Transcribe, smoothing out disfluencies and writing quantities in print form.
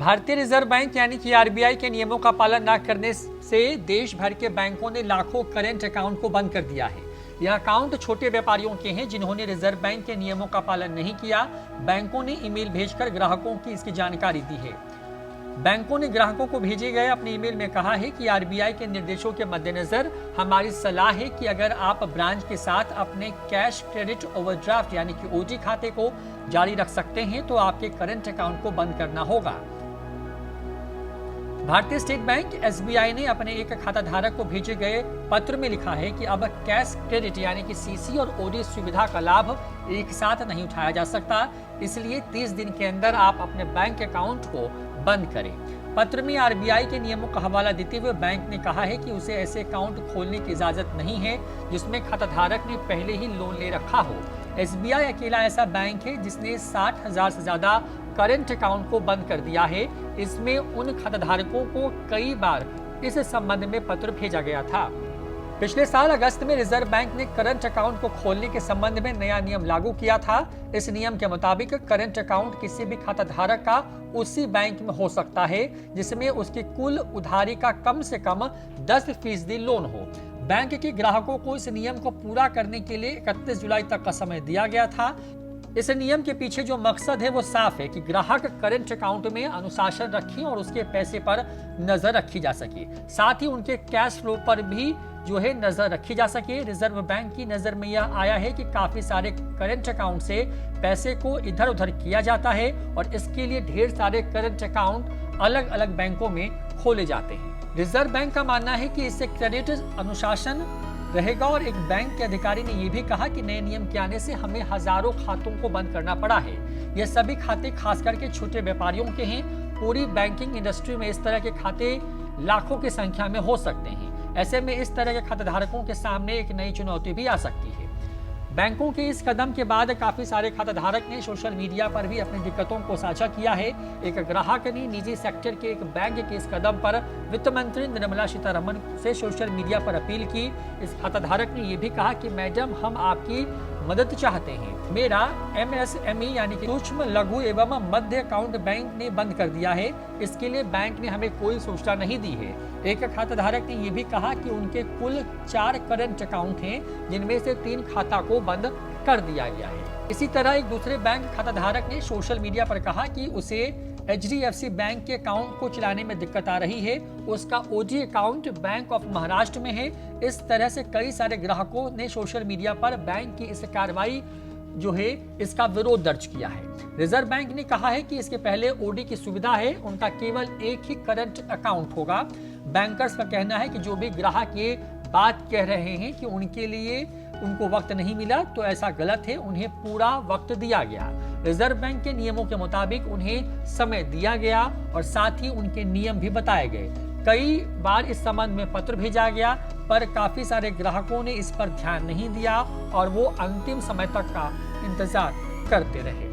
भारतीय reserve bank यानी कि आरबीआई के नियमों का पालन न करने से देश भर के बैंकों ने लाखों करंट अकाउंट को बंद कर दिया है। यह अकाउंट छोटे व्यापारियों के हैं जिन्होंने रिजर्व बैंक के नियमों का पालन नहीं किया। बैंकों ने ईमेल भेजकर ग्राहकों की इसकी जानकारी दी है। बैंकों ने ग्राहकों को भेजे गए अपने ईमेल में कहा है कि आरबीआई के निर्देशों के मद्देनजर हमारी सलाह है कि अगर आप ब्रांच के साथ अपने कैश क्रेडिट ओवरड्राफ्ट यानी कि ओडी खाते को जारी रख सकते हैं तो आपके करंट अकाउंट को बंद करना होगा। भारतीय स्टेट बैंक एसबीआई ने अपने एक खाता धारक को भेजे गए पत्र में लिखा है कि अब कैश क्रेडिट यानी कि सीसी और ओडी सुविधा का लाभ एक साथ नहीं उठाया जा सकता, इसलिए 30 दिन के अंदर आप अपने बैंक अकाउंट को बंद करें। पत्र में आरबीआई के नियमों का हवाला देते हुए बैंक ने कहा है कि उसे ऐसे अकाउंट खोलने की इजाजत नहीं है जिसमें खाताधारक ने पहले ही लोन ले रखा हो। एसबीआई अकेला ऐसा बैंक है जिसने 60,000 से ज्यादा करंट अकाउंट को बंद कर दिया है। इसमें उन खाताधारकों को कई बार इस संबंध में पत्र भेजा गया था। पिछले साल अगस्त में रिजर्व बैंक ने करंट अकाउंट को खोलने के संबंध में नया नियम लागू किया था। इस नियम के मुताबिक करंट अकाउंट किसी भी खाताधारक का उसी बैंक में हो सकता है जिसमें उसकी कुल उधारी का कम से कम 10% लोन हो। बैंक के ग्राहकों को इस नियम को पूरा करने के लिए 31 जुलाई तक का समय दिया गया था। इस नियम के पीछे जो मकसद है वो साफ है कि ग्राहक करंट अकाउंट में अनुशासन रखें और उसके पैसे पर नजर रखी जा सके, साथ ही उनके कैश फ्लो पर भी जो है नजर रखी जा सके। रिजर्व बैंक की नजर में यह आया है कि काफी सारे करंट अकाउंट से पैसे को इधर उधर किया जाता है और इसके लिए ढेर सारे करंट अकाउंट अलग अलग बैंकों में खोले जाते हैं। रिजर्व बैंक का मानना है कि इससे क्रेडिट अनुशासन रहेगा और एक बैंक के अधिकारी ने यह भी कहा कि नए नियम के आने से हमें हजारों खातों को बंद करना पड़ा है। ये सभी खाते खास करके छोटे व्यापारियों के हैं। पूरी बैंकिंग इंडस्ट्री में इस तरह के खाते लाखों की संख्या में हो सकते हैं। ऐसे में इस तरह के खाताधारकों के सामने एक नई चुनौती भी आ सकती है। बैंकों के इस कदम के बाद काफी सारे खाताधारक ने सोशल मीडिया पर भी अपनी दिक्कतों को साझा किया है। एक ग्राहक ने निजी सेक्टर के एक बैंक के इस कदम पर वित्त मंत्री निर्मला सीतारमण से सोशल मीडिया पर अपील की। इस खाताधारक ने यह भी कहा कि मैडम, हम आपकी मदद चाहते हैं। मेरा एमएसएमई यानी कि सूक्ष्म लघु एवं मध्य अकाउंट बैंक ने बंद कर दिया है। इसके लिए बैंक ने हमें कोई सूचना नहीं दी है। एक खाताधारक ने यह भी कहा कि उनके कुल 4 करंट अकाउंट हैं जिनमें से 3 खाता को बंद कर दिया गया है। इसी तरह एक दूसरे बैंक खाताधारक ने सोशल मीडिया पर कहा कि उसे एचडीएफसी बैंक के अकाउंट को चलाने में दिक्कत आ रही है। उसका OD account bank of Maharashtra में है। इस तरह से कई सारे ग्राहकों ने सोशल मीडिया पर बैंक की इस कार्रवाई जो है इसका विरोध दर्ज किया है। रिजर्व बैंक ने कहा है कि इसके पहले ओडी की सुविधा है, उनका केवल एक ही करंट अकाउंट होगा। बैंकर्स का कहना है कि जो भी ग्राहक ये बात कह रहे हैं कि उनके लिए उनको वक्त नहीं मिला, तो ऐसा गलत है। उन्हें पूरा वक्त दिया गया। रिजर्व बैंक के नियमों के मुताबिक उन्हें समय दिया गया और साथ ही उनके नियम भी बताए गए। कई बार इस संबंध में पत्र भेजा गया पर काफी सारे ग्राहकों ने इस पर ध्यान नहीं दिया और वो अंतिम समय तक का इंतजार करते रहे।